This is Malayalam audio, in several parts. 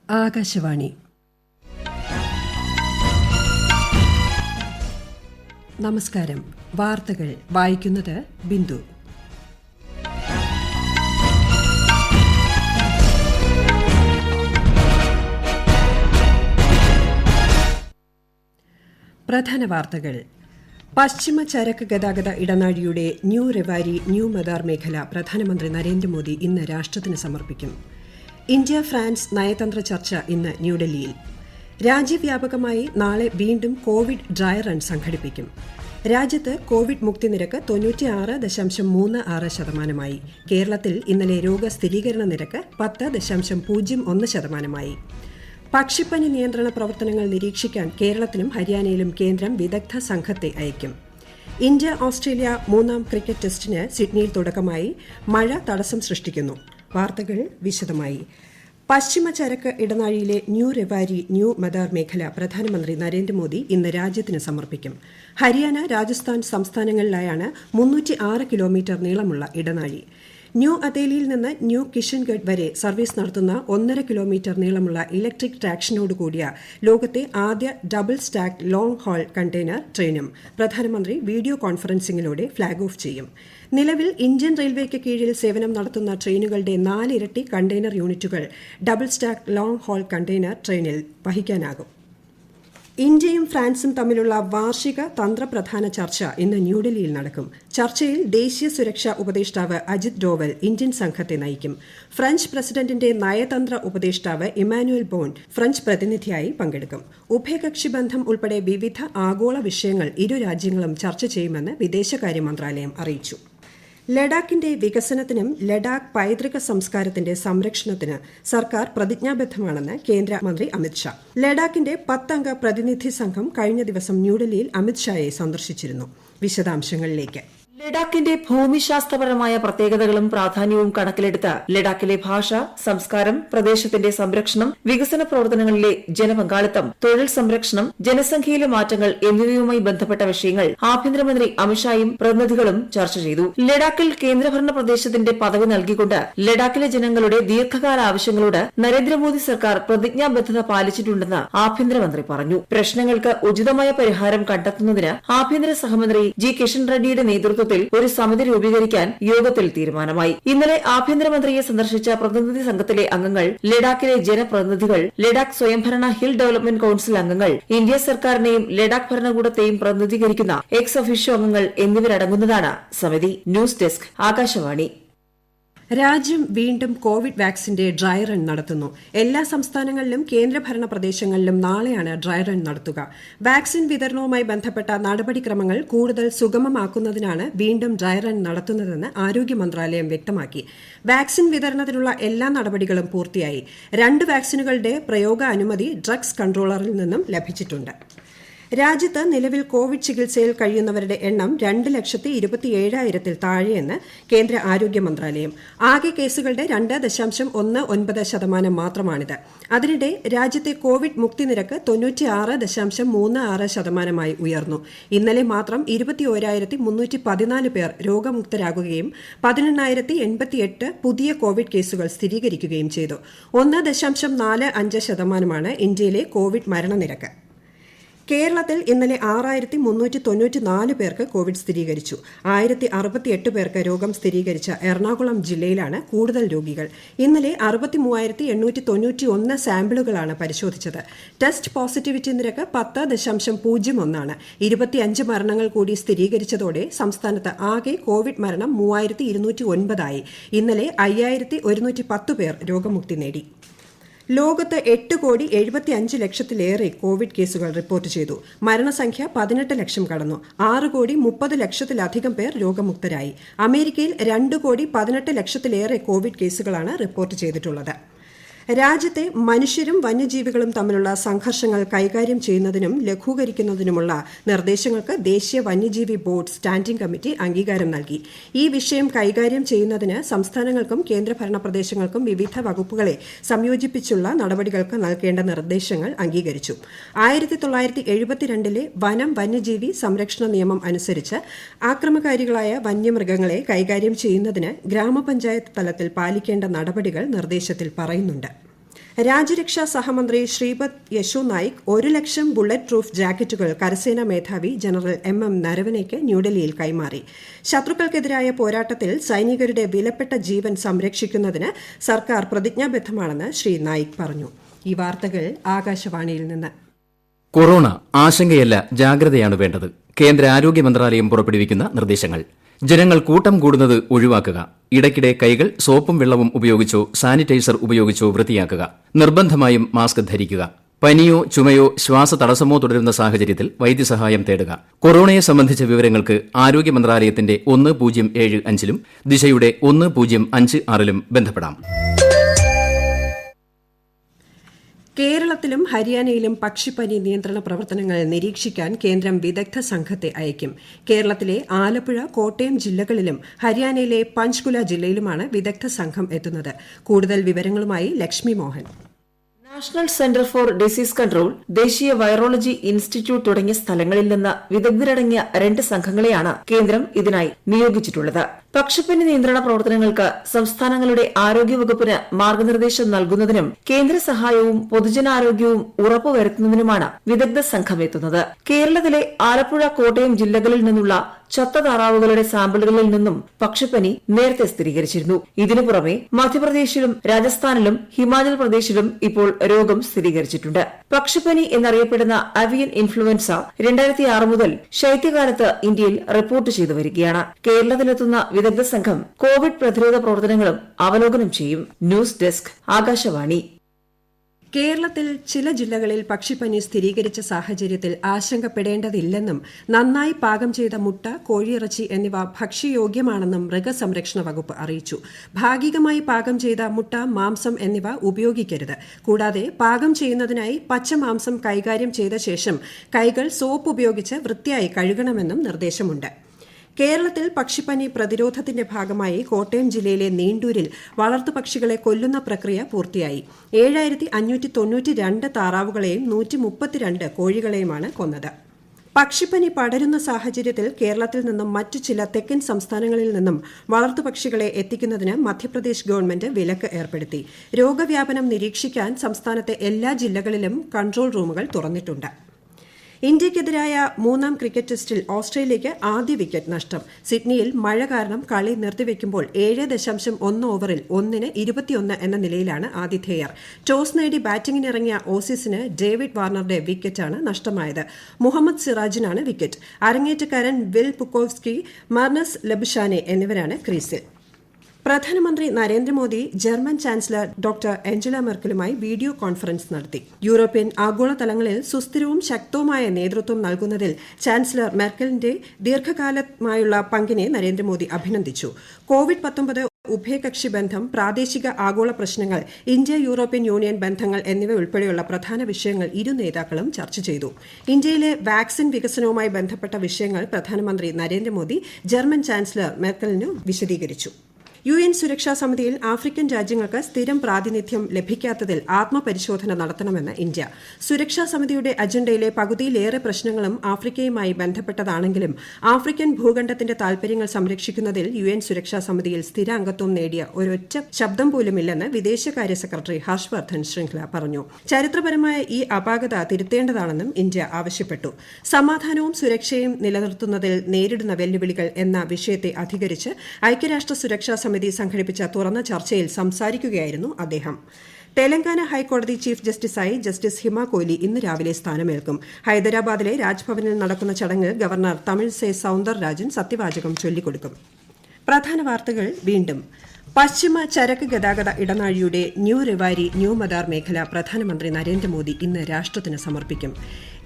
ആകാശവാണി. നമസ്കാരം. വാർത്തകൾ വായിക്കുന്നത് ബിന്ദു. പ്രധാന വാർത്തകൾ. പശ്ചിമ ചരക്ക് ഗതാഗത ഇടനാഴിയുടെ ന്യൂ റെവാരി ന്യൂ മദാർ മേഖല പ്രധാനമന്ത്രി നരേന്ദ്രമോദി ഇന്ന് രാഷ്ട്രത്തിന് സമർപ്പിക്കും. ഇന്ത്യ ഫ്രാൻസ് നയതന്ത്ര ചർച്ച ഇന്ന് ന്യൂഡൽഹിയിൽ. രാജ്യവ്യാപകമായി നാളെ വീണ്ടും കോവിഡ് ഡ്രൈ റൺ സംഘടിപ്പിക്കും. രാജ്യത്ത് കോവിഡ് മുക്തി നിരക്ക് 96.36%. കേരളത്തിൽ ഇന്നലെ രോഗസ്ഥിരീകരണ നിരക്ക് 10.01%. പക്ഷിപ്പനി നിയന്ത്രണ പ്രവർത്തനങ്ങൾ നിരീക്ഷിക്കാൻ കേരളത്തിലും ഹരിയാനയിലും കേന്ദ്രം വിദഗ്ധ സംഘത്തെ അയക്കും. ഇന്ത്യ ഓസ്ട്രേലിയ 3ാം ക്രിക്കറ്റ് ടെസ്റ്റിന് സിഡ്നിയിൽ തുടക്കമായി. മഴ തടസ്സം സൃഷ്ടിക്കുന്നു. വാർത്തകൾ വിശദമായി. പശ്ചിമ ചരക്ക് ഇടനാഴിയിലെ ന്യൂ റെവാരി ന്യൂ മദാർ മേഖല പ്രധാനമന്ത്രി നരേന്ദ്രമോദി ഇന്ന് രാജ്യത്തിന് സമർപ്പിക്കും. ഹരിയാന, രാജസ്ഥാൻ സംസ്ഥാനങ്ങളിലായാണ് 306 കിലോമീറ്റർ നീളമുള്ള ഇടനാഴി. ന്യൂ അതേലിയിൽ നിന്ന് ന്യൂ കിഷൻഗഡ് വരെ സർവീസ് നടത്തുന്ന 1.5 കിലോമീറ്റർ നീളമുള്ള ഇലക്ട്രിക് ട്രാക്ഷനോടുകൂടിയ ലോകത്തെ ആദ്യ double stack long haul container ട്രെയിനും പ്രധാനമന്ത്രി വീഡിയോ കോൺഫറൻസിംഗിലൂടെ ഫ്ളാഗ് ഓഫ് ചെയ്യും. നിലവിൽ ഇന്ത്യൻ റെയിൽവേക്ക് കീഴിൽ സേവനം നടത്തുന്ന ട്രെയിനുകളുടെ 4 ഇരട്ടി കണ്ടെയ്നർ യൂണിറ്റുകൾ double stack long haul container ട്രെയിനിൽ വഹിക്കാനാകും. ഇന്ത്യയും ഫ്രാൻസും തമ്മിലുള്ള വാർഷിക തന്ത്രപ്രധാന ചർച്ച ഇന്ന് ന്യൂഡൽഹിയിൽ നടക്കും. ചർച്ചയിൽ ദേശീയ സുരക്ഷാ ഉപദേഷ്ടാവ് അജിത് ഡോവൽ ഇന്ത്യൻ സംഘത്തെ നയിക്കും. ഫ്രഞ്ച് പ്രസിഡന്റിന്റെ നയതന്ത്ര ഉപദേഷ്ടാവ് ഇമാനുവൽ ബോൺ ഫ്രഞ്ച് പ്രതിനിധിയായി പങ്കെടുക്കും. ഉഭയകക്ഷി ബന്ധം ഉൾപ്പെടെ വിവിധ ആഗോള വിഷയങ്ങൾ ഇരു രാജ്യങ്ങളും ചർച്ച ചെയ്യുമെന്ന് വിദേശകാര്യ മന്ത്രാലയം അറിയിച്ചു. ലഡാക്കിന്റെ വികസനത്തിനും ലഡാക്ക് പൈതൃക സംസ്കാരത്തിന്റെ സംരക്ഷണത്തിന് സർക്കാർ പ്രതിജ്ഞാബദ്ധമാണെന്ന് കേന്ദ്രമന്ത്രി അമിത്ഷാ. ലഡാക്കിന്റെ 10 അംഗ പ്രതിനിധി സംഘം കഴിഞ്ഞ ദിവസം ന്യൂഡൽഹിയിൽ അമിത്ഷായെ സന്ദർശിച്ചിരുന്നു. വിശദാംശങ്ങളിലേക്ക്. ലഡാക്കിന്റെ ഭൂമിശാസ്ത്രപരമായ പ്രത്യേകതകളും പ്രാധാന്യവും കണക്കിലെടുത്ത് ലഡാക്കിലെ ഭാഷ, സംസ്കാരം, പ്രദേശത്തിന്റെ സംരക്ഷണം, വികസന പ്രവർത്തനങ്ങളിലെ ജനപങ്കാളിത്തം, തൊഴിൽ സംരക്ഷണം, ജനസംഖ്യയിലെ മാറ്റങ്ങൾ എന്നിവയുമായി ബന്ധപ്പെട്ട വിഷയങ്ങൾ ആഭ്യന്തരമന്ത്രി അമിത്ഷായും പ്രതിനിധികളും ചർച്ച ചെയ്തു. ലഡാക്കിൽ കേന്ദ്രഭരണ പ്രദേശത്തിന്റെ പദവി നൽകിക്കൊണ്ട് ലഡാക്കിലെ ജനങ്ങളുടെ ദീർഘകാല ആവശ്യങ്ങളോട് നരേന്ദ്രമോദി സർക്കാർ പ്രതിജ്ഞാബദ്ധത പാലിച്ചിട്ടുണ്ടെന്ന് ആഭ്യന്തരമന്ത്രി പറഞ്ഞു. പ്രശ്നങ്ങൾക്ക് ഉചിതമായ പരിഹാരം കണ്ടെത്തുന്നതിന് ആഭ്യന്തര സഹമന്ത്രി ജി കിഷൻ റെഡ്ഡിയുടെ നേതൃത്വത്തിൽ ഒരു സമിതി രൂപീകരിക്കാൻ യോഗത്തിൽ തീരുമാനമായി. ഇന്നലെ ആഭ്യന്തരമന്ത്രിയെ സന്ദർശിച്ച പ്രതിനിധി സംഘത്തിലെ അംഗങ്ങൾ, ലഡാക്കിലെ ജനപ്രതിനിധികൾ, ലഡാക്ക് സ്വയംഭരണ ഹിൽ ഡെവലപ്മെന്റ് കൌൺസിൽ അംഗങ്ങൾ, ഇന്ത്യ സർക്കാരിനെയും ലഡാക്ക് ഭരണകൂടത്തെയും പ്രതിനിധീകരിക്കുന്ന എക്സ് ഒഫീഷ്യോ അംഗങ്ങൾ എന്നിവരടങ്ങുന്നതാണ് സമിതി. News desk, Akashvani. രാജ്യം വീണ്ടും കോവിഡ് വാക്സിന്റെ ഡ്രൈ റൺ നടത്തുന്നു. എല്ലാ സംസ്ഥാനങ്ങളിലും കേന്ദ്രഭരണ പ്രദേശങ്ങളിലും നാളെയാണ് ഡ്രൈ റൺ നടത്തുക. വാക്സിൻ വിതരണവുമായി ബന്ധപ്പെട്ട നടപടിക്രമങ്ങൾ കൂടുതൽ സുഗമമാക്കുന്നതിനാണ് വീണ്ടും ഡ്രൈ റൺ നടത്തുന്നതെന്ന് ആരോഗ്യ മന്ത്രാലയം വ്യക്തമാക്കി. വാക്സിൻ വിതരണത്തിനുള്ള എല്ലാ നടപടികളും പൂർത്തിയായി. 2 വാക്സിനുകളുടെ പ്രയോഗാനുമതി ഡ്രഗ്സ് കൺട്രോളറിൽ നിന്നും ലഭിച്ചിട്ടുണ്ട്. രാജ്യത്ത് നിലവിൽ കോവിഡ് ചികിത്സയിൽ കഴിയുന്നവരുടെ എണ്ണം 2,27,000-ൽ താഴെയെന്ന് കേന്ദ്ര ആരോഗ്യ മന്ത്രാലയം. ആകെ കേസുകളുടെ 2.19% മാത്രമാണിത്. അതിനിടെ രാജ്യത്തെ കോവിഡ് മുക്തി നിരക്ക് 96.36% ഉയർന്നു. ഇന്നലെ മാത്രം 21,314 പേർ രോഗമുക്തരാകുകയും 18,088 പുതിയ കോവിഡ് കേസുകൾ സ്ഥിരീകരിക്കുകയും ചെയ്തു. 1.45% ഇന്ത്യയിലെ കോവിഡ് മരണനിരക്ക്. കേരളത്തിൽ ഇന്നലെ 6,394 പേർക്ക് കോവിഡ് സ്ഥിരീകരിച്ചു. 1,068 പേർക്ക് രോഗം സ്ഥിരീകരിച്ച എറണാകുളം ജില്ലയിലാണ് കൂടുതൽ രോഗികൾ. ഇന്നലെ 63,891 സാമ്പിളുകളാണ് പരിശോധിച്ചത്. ടെസ്റ്റ് പോസിറ്റിവിറ്റി നിരക്ക് 10.01. 25 മരണങ്ങൾ കൂടി സ്ഥിരീകരിച്ചതോടെ സംസ്ഥാനത്ത് ആകെ കോവിഡ് മരണം 3,209 ഇന്നലെ 5,110 പേർ രോഗമുക്തി നേടി. ലോകത്ത് 8,75,00,000-ലേറെ കോവിഡ് കേസുകൾ റിപ്പോർട്ട് ചെയ്തു. മരണസംഖ്യ 18 ലക്ഷം കടന്നു. 6,30,00,000-ലധികം പേർ രോഗമുക്തരായി. അമേരിക്കയിൽ 2,18,00,000-ലേറെ കോവിഡ് കേസുകളാണ് റിപ്പോർട്ട് ചെയ്തിട്ടുള്ളത്. രാജ്യത്തെ മനുഷ്യരും വന്യജീവികളും തമ്മിലുള്ള സംഘർഷങ്ങൾ കൈകാര്യം ചെയ്യുന്നതിനും ലഘൂകരിക്കുന്നതിനുമുള്ള നിർദ്ദേശങ്ങൾക്ക് ദേശീയ വന്യജീവി ബോർഡ് സ്റ്റാൻഡിംഗ് കമ്മിറ്റി അംഗീകാരം നൽകി. ഈ വിഷയം കൈകാര്യം ചെയ്യുന്നതിന് സംസ്ഥാനങ്ങൾക്കും കേന്ദ്രഭരണ പ്രദേശങ്ങൾക്കും വിവിധ വകുപ്പുകളെ സംയോജിപ്പിച്ചുള്ള നടപടികൾക്ക് നൽകേണ്ട നിർദ്ദേശങ്ങൾ അംഗീകരിച്ചു. 1972-ലെ വനം വന്യജീവി സംരക്ഷണ നിയമം അനുസരിച്ച് ആക്രമണകാരികളായ വന്യമൃഗങ്ങളെ കൈകാര്യം ചെയ്യുന്നതിന് ഗ്രാമപഞ്ചായത്ത് തലത്തിൽ പാലിക്കേണ്ട നടപടികൾ നിർദ്ദേശത്തിൽ പറയുന്നുണ്ട്. രാജ്യരക്ഷാ സഹമന്ത്രി ശ്രീപദ് യശോ നായിക് 1,00,000 ബുള്ളറ്റ് പ്രൂഫ് ജാക്കറ്റുകൾ കരസേനാ മേധാവി ജനറൽ എം നരവനെയ്ക്ക് ന്യൂഡൽഹിയിൽ കൈമാറി. ശത്രുക്കൾക്കെതിരായ പോരാട്ടത്തിൽ സൈനികരുടെ വിലപ്പെട്ട ജീവൻ സംരക്ഷിക്കുന്നതിന് സർക്കാർ പ്രതിജ്ഞാബദ്ധമാണെന്ന് ശ്രീ നായിക് പറഞ്ഞു. ഈ വാർത്തകൾ ആകാശവാണിയിൽ നിന്ന്. കൊറോണ ആശങ്കയല്ല, ജാഗ്രതയാണ് വേണ്ടത്. കേന്ദ്ര ആരോഗ്യ മന്ത്രാലയം പുറപ്പെടുവിക്കുന്ന നിർദ്ദേശങ്ങൾ. ജനങ്ങൾ കൂട്ടം കൂടുന്നത് ഒഴിവാക്കുക. ഇടയ്ക്കിടെ കൈകൾ സോപ്പും വെള്ളവും ഉപയോഗിച്ചോ സാനിറ്റൈസർ ഉപയോഗിച്ചോ വൃത്തിയാക്കുക. നിർബന്ധമായും മാസ്ക് ധരിക്കുക. പനിയോ ചുമയോ ശ്വാസതടസ്സമോ തുടരുന്ന സാഹചര്യത്തിൽ വൈദ്യസഹായം തേടുക. കൊറോണയെ സംബന്ധിച്ച വിവരങ്ങൾക്ക് ആരോഗ്യ മന്ത്രാലയത്തിന്റെ 1075-ലും ദിശയുടെ 1056-ലും ബന്ധപ്പെടാം. കേരളത്തിലും ഹരിയാനയിലും പക്ഷിപ്പനി നിയന്ത്രണ പ്രവർത്തനങ്ങൾ നിരീക്ഷിക്കാൻ കേന്ദ്രം വിദഗ്ധ സംഘത്തെ അയക്കും. കേരളത്തിലെ ആലപ്പുഴ, കോട്ടയം ജില്ലകളിലും ഹരിയാനയിലെ പഞ്ച്കുല ജില്ലയിലുമാണ് വിദഗ്ധ സംഘം എത്തുന്നത്. കൂടുതൽ വിവരങ്ങളുമായി Lakshmi Mohan. National centre for disease control, ദേശീയ വൈറോളജി ഇൻസ്റ്റിറ്റ്യൂട്ട് തുടങ്ങിയ സ്ഥലങ്ങളിൽ നിന്ന് വിദഗ്ധരടങ്ങിയ 2 സംഘങ്ങളെയാണ് കേന്ദ്രം ഇതിനായി നിയോഗിച്ചിട്ടുള്ളത്. പക്ഷിപ്പനി നിയന്ത്രണ പ്രവർത്തനങ്ങൾക്ക് സംസ്ഥാനങ്ങളുടെ ആരോഗ്യവകുപ്പിന് മാർഗനിർദ്ദേശം നൽകുന്നതിനും കേന്ദ്ര സഹായവും പൊതുജനാരോഗ്യവും ഉറപ്പുവരുത്തുന്നതിനുമാണ് വിദഗ്ധ സംഘം എത്തുന്നത്. കേരളത്തിലെ ആലപ്പുഴ, കോട്ടയം ജില്ലകളിൽ നിന്നുള്ള ചത്ത താറാവുകളുടെ സാമ്പിളുകളിൽ നിന്നും പക്ഷിപ്പനി നേരത്തെ സ്ഥിരീകരിച്ചിരുന്നു. ഇതിനു പുറമെ മധ്യപ്രദേശിലും രാജസ്ഥാനിലും ഹിമാചൽ പ്രദേശിലും ഇപ്പോൾ രോഗം സ്ഥിരീകരിച്ചിട്ടുണ്ട്. പക്ഷിപ്പനി എന്നറിയപ്പെടുന്ന അവിയൻ ഇൻഫ്ലുവൻസ 2006 മുതൽ ശൈത്യകാലത്ത് ഇന്ത്യയിൽ റിപ്പോർട്ട് ചെയ്തു വരികയാണ്. കേരളത്തിലെത്തുന്ന വിദഗ്ധ സംഘം കോവിഡ് പ്രതിരോധ പ്രവർത്തനങ്ങളും അവലോകനം ചെയ്യും. News desk, Akashvani. കേരളത്തിൽ ചില ജില്ലകളിൽ പക്ഷിപ്പനി സ്ഥിരീകരിച്ച സാഹചര്യത്തിൽ ആശങ്കപ്പെടേണ്ടതില്ലെന്നും നന്നായി പാകം ചെയ്ത മുട്ട, കോഴിയിറച്ചി എന്നിവ ഭക്ഷ്യയോഗ്യമാണെന്നും മൃഗസംരക്ഷണ വകുപ്പ് അറിയിച്ചു. ഭാഗികമായി പാകം ചെയ്ത മുട്ട, മാംസം എന്നിവ ഉപയോഗിക്കരുത്. കൂടാതെ പാകം ചെയ്യുന്നതിനായി പച്ചമാംസം കൈകാര്യം ചെയ്ത ശേഷം കൈകൾ സോപ്പ് ഉപയോഗിച്ച് വൃത്തിയായി കഴുകണമെന്നും നിർദ്ദേശമുണ്ട്. കേരളത്തിൽ പക്ഷിപ്പനി പ്രതിരോധത്തിന്റെ ഭാഗമായി കോട്ടയം ജില്ലയിലെ നീണ്ടൂരിൽ വളർത്തുപക്ഷികളെ കൊല്ലുന്ന പ്രക്രിയ പൂർത്തിയായി. 7,592 താറാവുകളെയും 132 കോഴികളെയുമാണ് കൊന്നത്. പക്ഷിപ്പനി പടരുന്ന സാഹചര്യത്തിൽ കേരളത്തിൽ നിന്നും മറ്റു ചില തെക്കൻ സംസ്ഥാനങ്ങളിൽ നിന്നും വളർത്തുപക്ഷികളെ എത്തിക്കുന്നതിന് മധ്യപ്രദേശ് ഗവൺമെന്റ് വിലക്ക് ഏർപ്പെടുത്തി. രോഗവ്യാപനം നിരീക്ഷിക്കാൻ സംസ്ഥാനത്തെ എല്ലാ ജില്ലകളിലും കൺട്രോൾ റൂമുകൾ തുറന്നിട്ടുണ്ട്. ഇന്ത്യയ്ക്കെതിരായ 3ാം ക്രിക്കറ്റ് ടെസ്റ്റിൽ ഓസ്ട്രേലിയയ്ക്ക് ആദ്യ വിക്കറ്റ് നഷ്ടം. സിഡ്നിയിൽ മഴ കാരണം കളി നിർത്തിവെക്കുമ്പോൾ 7.1 ഓവറിൽ 1-21 എന്ന നിലയിലാണ് ആതിഥേയർ. ടോസ് നേടി ബാറ്റിംഗിനിറങ്ങിയ ഓസീസിന് ഡേവിഡ് വാർണറുടെ വിക്കറ്റാണ് നഷ്ടമായത്. Muhammad സിറാജിനാണ് wicket. അരങ്ങേറ്റക്കാരൻ will പുക്കോവ്സ്കി, Marnus Labuschagne എന്നിവരാണ് ക്രീസിൽ. പ്രധാനമന്ത്രി Narendra Modi German chancellor doctor Angela മെർക്കലുമായി video conference നടത്തി. യൂറോപ്യൻ ആഗോളതലങ്ങളിൽ സുസ്ഥിരവും ശക്തവുമായ നേതൃത്വം നൽകുന്നതിൽ ചാൻസലർ മെർക്കലിന്റെ ദീർഘകാലമായുള്ള പങ്കിനെ നരേന്ദ്രമോദി അഭിനന്ദിച്ചു. കോവിഡ്-19, ഉഭയകക്ഷി ബന്ധം, പ്രാദേശിക ആഗോള പ്രശ്നങ്ങൾ, ഇന്ത്യ-യൂറോപ്യൻ യൂണിയൻ ബന്ധങ്ങൾ എന്നിവ ഉൾപ്പെടെയുള്ള പ്രധാന വിഷയങ്ങൾ ഇരു നേതാക്കളും ചർച്ച ചെയ്തു. ഇന്ത്യയിലെ വാക്സിൻ വികസനവുമായി ബന്ധപ്പെട്ട വിഷയങ്ങൾ പ്രധാനമന്ത്രി നരേന്ദ്രമോദി ജർമ്മൻ ചാൻസലർ മെർക്കലിനു വിശദീകരിച്ചു. UN സുരക്ഷാ സമിതിയിൽ ആഫ്രിക്കൻ രാജ്യങ്ങൾക്ക് സ്ഥിരം പ്രാതിനിധ്യം ലഭിക്കാത്തതിൽ ആത്മപരിശോധന നടത്തണമെന്ന് ഇന്ത്യ. സുരക്ഷാ സമിതിയുടെ അജണ്ടയിലെ പകുതിയിലേറെ പ്രശ്നങ്ങളും ആഫ്രിക്കയുമായി ബന്ധപ്പെട്ടതാണെങ്കിലും ആഫ്രിക്കൻ ഭൂഖണ്ഡത്തിന്റെ താൽപര്യങ്ങൾ സംരക്ഷിക്കുന്നതിൽ UN സുരക്ഷാ സമിതിയിൽ സ്ഥിരാംഗത്വം നേടിയ ഒരൊറ്റ ശബ്ദം പോലുമില്ലെന്ന് വിദേശകാര്യ സെക്രട്ടറി ഹർഷ് വർദ്ധൻ ശൃംഖല പറഞ്ഞു. ചരിത്രപരമായ ഈ അപാകത തിരുത്തേണ്ടതാണെന്നും ഇന്ത്യ ആവശ്യപ്പെട്ടു. സമാധാനവും സുരക്ഷയും നിലനിർത്തുന്നതിൽ നേരിടുന്ന വെല്ലുവിളികൾ എന്ന വിഷയത്തെ അധികരിച്ച് ഐക്യരാഷ്ട്ര സുരക്ഷാ സമിതി സംഘടിപ്പിച്ച തുറന്ന ചർച്ചയിൽ സംസാരിക്കുകയായിരുന്നു അദ്ദേഹം. തെലങ്കാന ഹൈക്കോടതി ചീഫ് ജസ്റ്റിസായി ജസ്റ്റിസ് ഹിമ കോഹ്ലി ഇന്ന് രാവിലെ സ്ഥാനമേൽക്കും. ഹൈദരാബാദിലെ രാജ്ഭവനിൽ നടക്കുന്ന ചടങ്ങിൽ ഗവർണർ തമിഴിസൈ സൌന്ദർരാജൻ സത്യവാചകം ചൊല്ലിക്കൊടുക്കും. പ്രധാന വാർത്തകൾ വീണ്ടും. പശ്ചിമ ചരക്ക് ഗതാഗത ഇടനാഴിയുടെ ന്യൂ റെവാരി ന്യൂ മദാർ മേഖല പ്രധാനമന്ത്രി നരേന്ദ്രമോദി ഇന്ന് രാഷ്ട്രത്തിന് സമർപ്പിക്കും.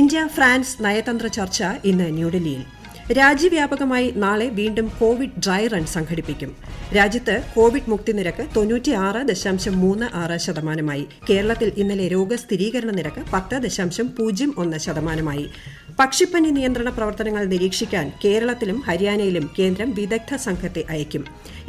ഇന്ത്യ ഫ്രാൻസ് നയതന്ത്ര ചർച്ച ഇന്ന് ന്യൂഡൽഹിയിൽ. രാജ്യവ്യാപകമായി നാളെ വീണ്ടും കോവിഡ് ഡ്രൈ റൺ സംഘടിപ്പിക്കും. രാജ്യത്ത് കോവിഡ് മുക്തി നിരക്ക് 96.36%. കേരളത്തിൽ ഇന്നലെ രോഗസ്ഥിരീകരണ നിരക്ക് 10.01%. പക്ഷിപ്പനി നിയന്ത്രണ പ്രവർത്തനങ്ങൾ നിരീക്ഷിക്കാൻ കേരളത്തിലും ഹരിയാനയിലും കേന്ദ്രം വിദഗ്ധ സംഘത്തെ അയക്കും.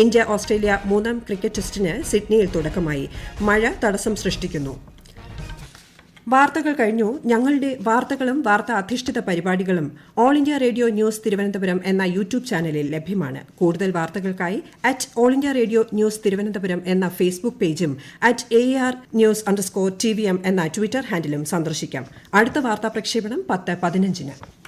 ഇന്ത്യ ഓസ്ട്രേലിയ 3ാം ക്രിക്കറ്റ് ടെസ്റ്റിന് സിഡ്നിയിൽ തുടക്കമായി. മഴ തടസ്സം സൃഷ്ടിക്കുന്നു. വാർത്തകൾ കഴിഞ്ഞു. ഞങ്ങളുടെ വാർത്തകളും വാർത്താ അധിഷ്ഠിത പരിപാടികളും all India radio news Thiruvananthapuram എന്ന യൂട്യൂബ് ചാനലിൽ ലഭ്യമാണ്. കൂടുതൽ വാർത്തകൾക്കായി @all India radio news Thiruvananthapuram എന്ന ഫേസ്ബുക്ക് പേജും @AR_News_TVM എന്ന ട്വിറ്റർ ഹാൻഡിലും സന്ദർശിക്കാം. അടുത്ത വാർത്താ പ്രക്ഷേപണം 10:15.